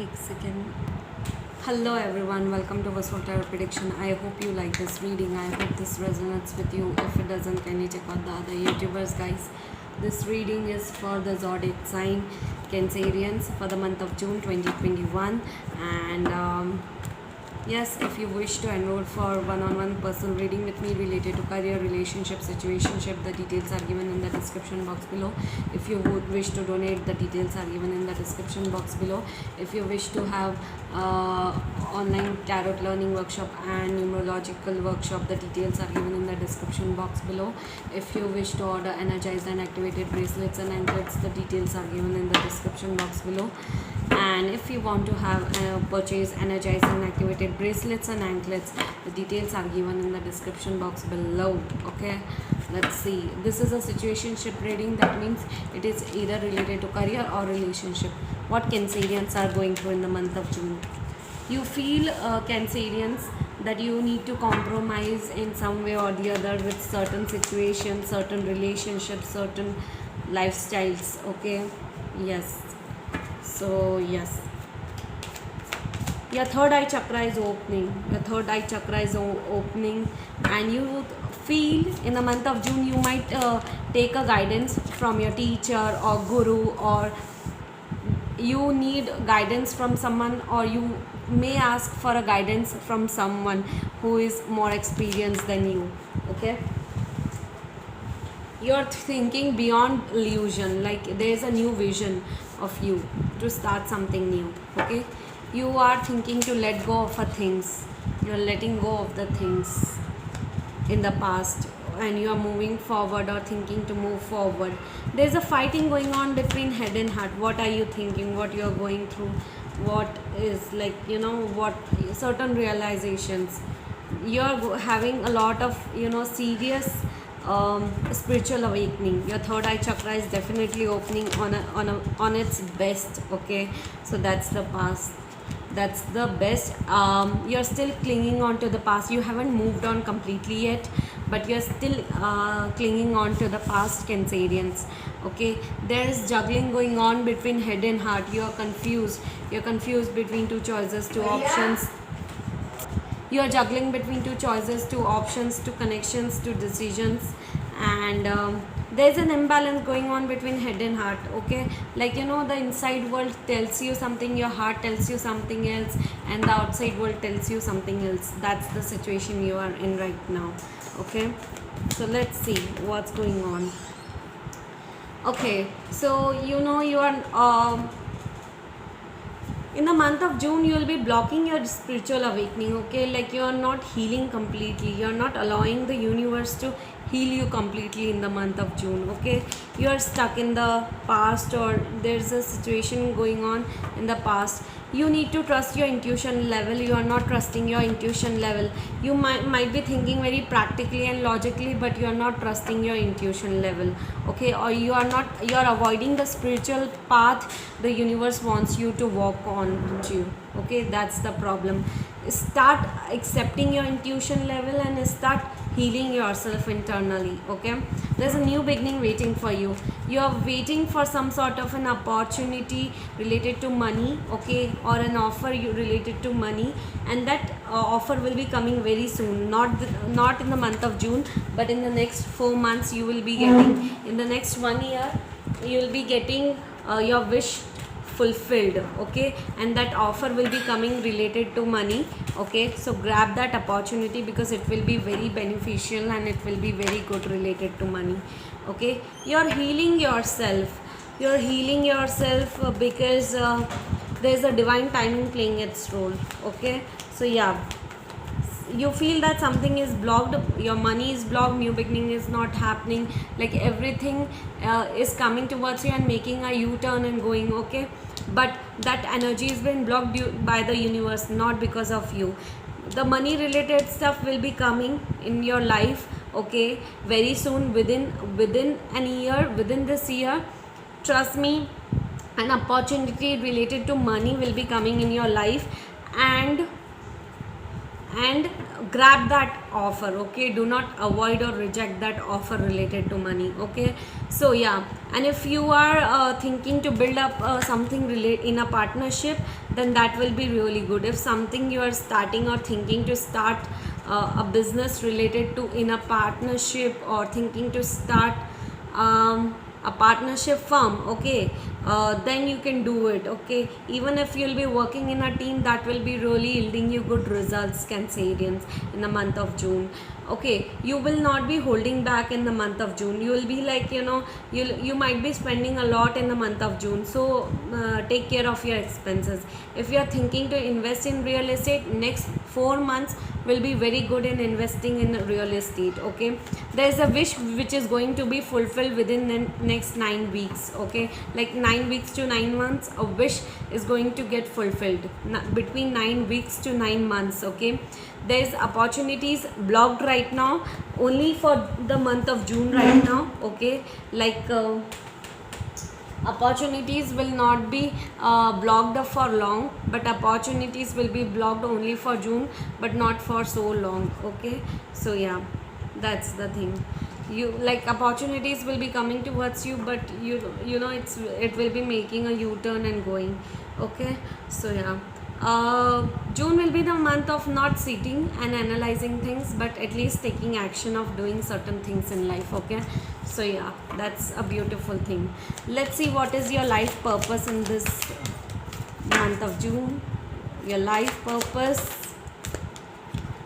एक second. Hello everyone, welcome to Vasol Tarot Prediction. I hope you like this reading. I hope this resonates with you. If it doesn't, can you check out the other YouTubers, guys? This reading is for the zodiac sign Cancerians for the month of June 2021. And yes, if you wish to enroll for one-on-one personal reading with me related to career, relationship, situationship, the details are given in the description box below. If you would wish to donate, the details are given in the description box below. If you wish to have online tarot learning workshop and numerological workshop, the details are given in the description box below. If you wish to order energized and activated bracelets and anklets, the details are given in the description box below. And if you want to have purchase energized and activated bracelets and anklets, the details are given in the description box below. Okay, let's see. This is a situationship reading. That means it is either related to career or relationship. What Cancerians are going through in the month of June. You feel Cancerians that you need to compromise in some way or the other with certain situations, certain relationships, certain lifestyles. Okay, yes. So yes, your third eye chakra is opening. Your third eye chakra is opening, and you feel in the month of June you might take a guidance from your teacher or guru, or you need guidance from someone, or you may ask for a guidance from someone who is more experienced than you. Okay, you're thinking beyond illusion, like there is a new vision of you to start something new. Okay, you are thinking to let go of things, you're letting go of the things in the past, and you are moving forward or thinking to move forward. There's a fighting going on between head and heart. What are you thinking, what you're going through, what is, like, what certain realizations you're having, a lot of serious spiritual awakening. Your third eye chakra is definitely opening on its best. Okay, so that's the past, that's the best. You're still clinging on to the past. You haven't moved on completely yet, but you're still clinging on to the past, Cancerians. Okay, there is juggling going on between head and heart. You're confused between two choices, two options. You are juggling between two choices, two options, two connections, two decisions, and there's an imbalance going on between head and heart. Okay, like the inside world tells you something, your heart tells you something else, and the outside world tells you something else. That's the situation you are in right now. Okay, so let's see what's going on. Okay, so you are in the month of June, you will be blocking your spiritual awakening. Okay, like you are not healing completely, you are not allowing the universe to heal you completely in the month of June. Okay, you are stuck in the past, or there's a situation going on in the past. You need to trust your intuition level. You are not trusting your intuition level. You might be thinking very practically and logically, but you are not trusting your intuition level. Okay, or you are avoiding the spiritual path the universe wants you to walk on to. Okay, that's the problem. Start accepting your intuition level and start healing yourself internally. Okay, there's a new beginning waiting for you. You are waiting for some sort of an opportunity related to money. Okay, or an offer related to money, and that offer will be coming very soon. Not in the month of June, but in the next 4 months you will be getting. In the next 1 year you will be getting your wish fulfilled. Okay, and that offer will be coming related to money. Okay, so grab that opportunity because it will be very beneficial and it will be very good related to money. Okay, you're healing yourself. Because there's a divine timing playing its role. Okay, so yeah, you feel that something is blocked, your money is blocked, new beginning is not happening, like everything is coming towards you and making a U-turn and going. Okay, but that energy has been blocked by the universe, not because of you. The money related stuff will be coming in your life. Okay, very soon, within an year, within this year, trust me, an opportunity related to money will be coming in your life. and grab that offer. Okay, do not avoid or reject that offer related to money. Okay, so yeah, and if you are thinking to build up something in a partnership, then that will be really good. If something you are starting or thinking to start a business related to in a partnership, or thinking to start a partnership firm, okay, then you can do it. Okay, even if you'll be working in a team, that will be really yielding you good results, Cancerians, in the month of June. Okay, you will not be holding back in the month of June. You will be like, you might be spending a lot in the month of June, so take care of your expenses. If you are thinking to invest in real estate, next 4 months will be very good in investing in real estate. Okay, there is a wish which is going to be fulfilled within the next 9 weeks. Okay, like 9 weeks to 9 months, a wish is going to get fulfilled between 9 weeks to 9 months. Okay, there's opportunities blocked right now only for the month of June right now. Okay, like opportunities will not be blocked up for long, but opportunities will be blocked only for June, but not for so long. Okay, so yeah, that's the thing. You like opportunities will be coming towards you, but it will be making a U-turn and going. Okay, so yeah, June will be the month of not sitting and analyzing things, but at least taking action of doing certain things in life. Okay, so yeah, that's a beautiful thing. Let's see what is your life purpose in this month of June. Your life purpose.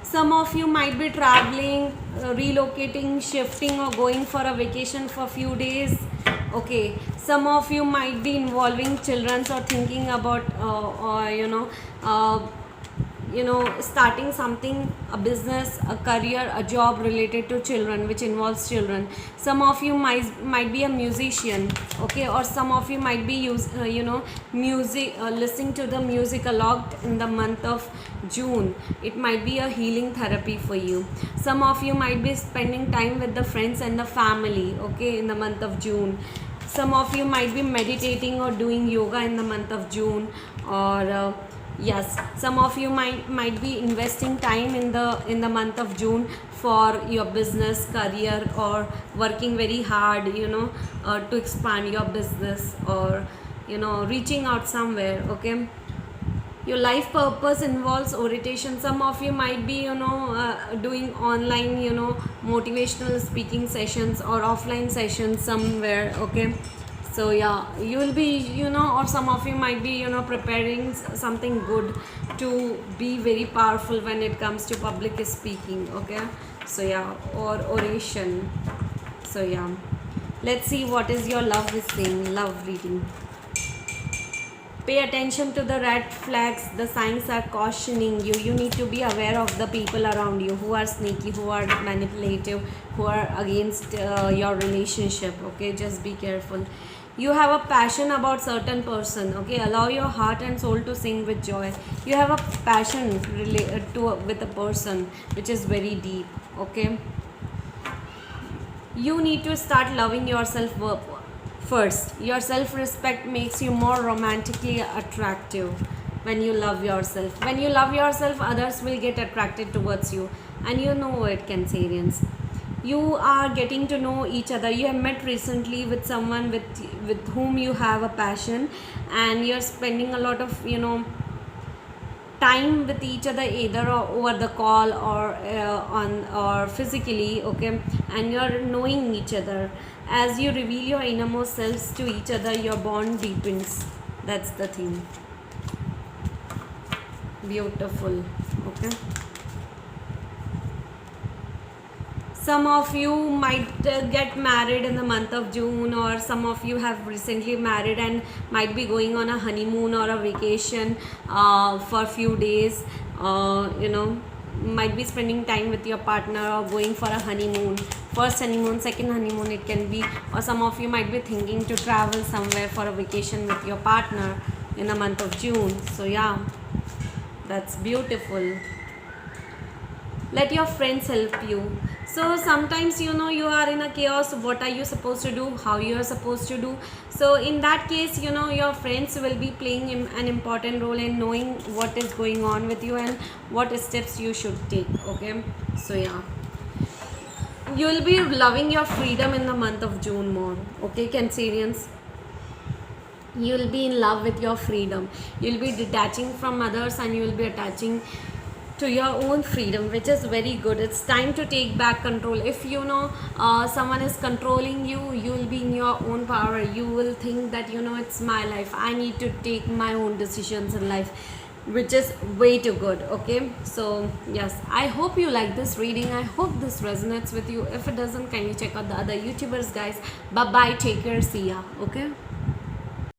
Some of you might be traveling, relocating, shifting, or going for a vacation for a few days. Okay, some of you might be involving children, or thinking about starting something, a business, a career, a job related to children, which involves children. Some of you might be a musician. Okay, or some of you might be music, listening to the music a lot in the month of June. It might be a healing therapy for you. Some of you might be spending time with the friends and the family. Okay, in the month of June. Some of you might be meditating or doing yoga in the month of June, or yes, some of you might be investing time in the month of June for your business, career, or working very hard, to expand your business, or reaching out somewhere. Okay, your life purpose involves orientation. Some of you might be doing online motivational speaking sessions or offline sessions somewhere. Okay, so yeah, you will be or some of you might be preparing something good to be very powerful when it comes to public speaking. Okay, so yeah, or oration. So yeah, let's see what is your love reading. Pay attention to the red flags. The signs are cautioning you. You need to be aware of the people around you who are sneaky, who are manipulative, who are against your relationship. Okay, just be careful. You have a passion about certain person. Okay, allow your heart and soul to sing with joy. You have a passion with a person which is very deep. Okay, you need to start loving yourself first. Your self-respect makes you more romantically attractive when you love yourself. When you love yourself, others will get attracted towards you. And you know it, Cancerians. You are getting to know each other. You have met recently with someone with whom you have a passion, and you're spending a lot of time with each other, either over the call or physically. Okay, and you're knowing each other. As you reveal your innermost selves to each other, your bond deepens. That's the thing. Beautiful. Okay, some of you might get married in the month of June, or some of you have recently married and might be going on a honeymoon or a vacation for a few days. Might be spending time with your partner, or going for a honeymoon, first honeymoon, second honeymoon it can be. Or some of you might be thinking to travel somewhere for a vacation with your partner in the month of June. So yeah, that's beautiful. Let your friends help you. So sometimes, you know, you are in a chaos. What are you supposed to do? How you are supposed to do? So in that case, you know, your friends will be playing an important role in knowing what is going on with you and what steps you should take. Okay, so yeah, you will be loving your freedom in the month of June more. Okay, Cancerians, you will be in love with your freedom. You will be detaching from others and you will be attaching to your own freedom, which is very good. It's time to take back control. If you know someone is controlling you, you will be in your own power. You will think that, you know, it's my life, I need to take my own decisions in life, which is way too good. Okay, so yes, I hope you like this reading. I hope this resonates with you. If it doesn't, kindly check out the other YouTubers, guys. Bye bye, take care, see ya. Okay.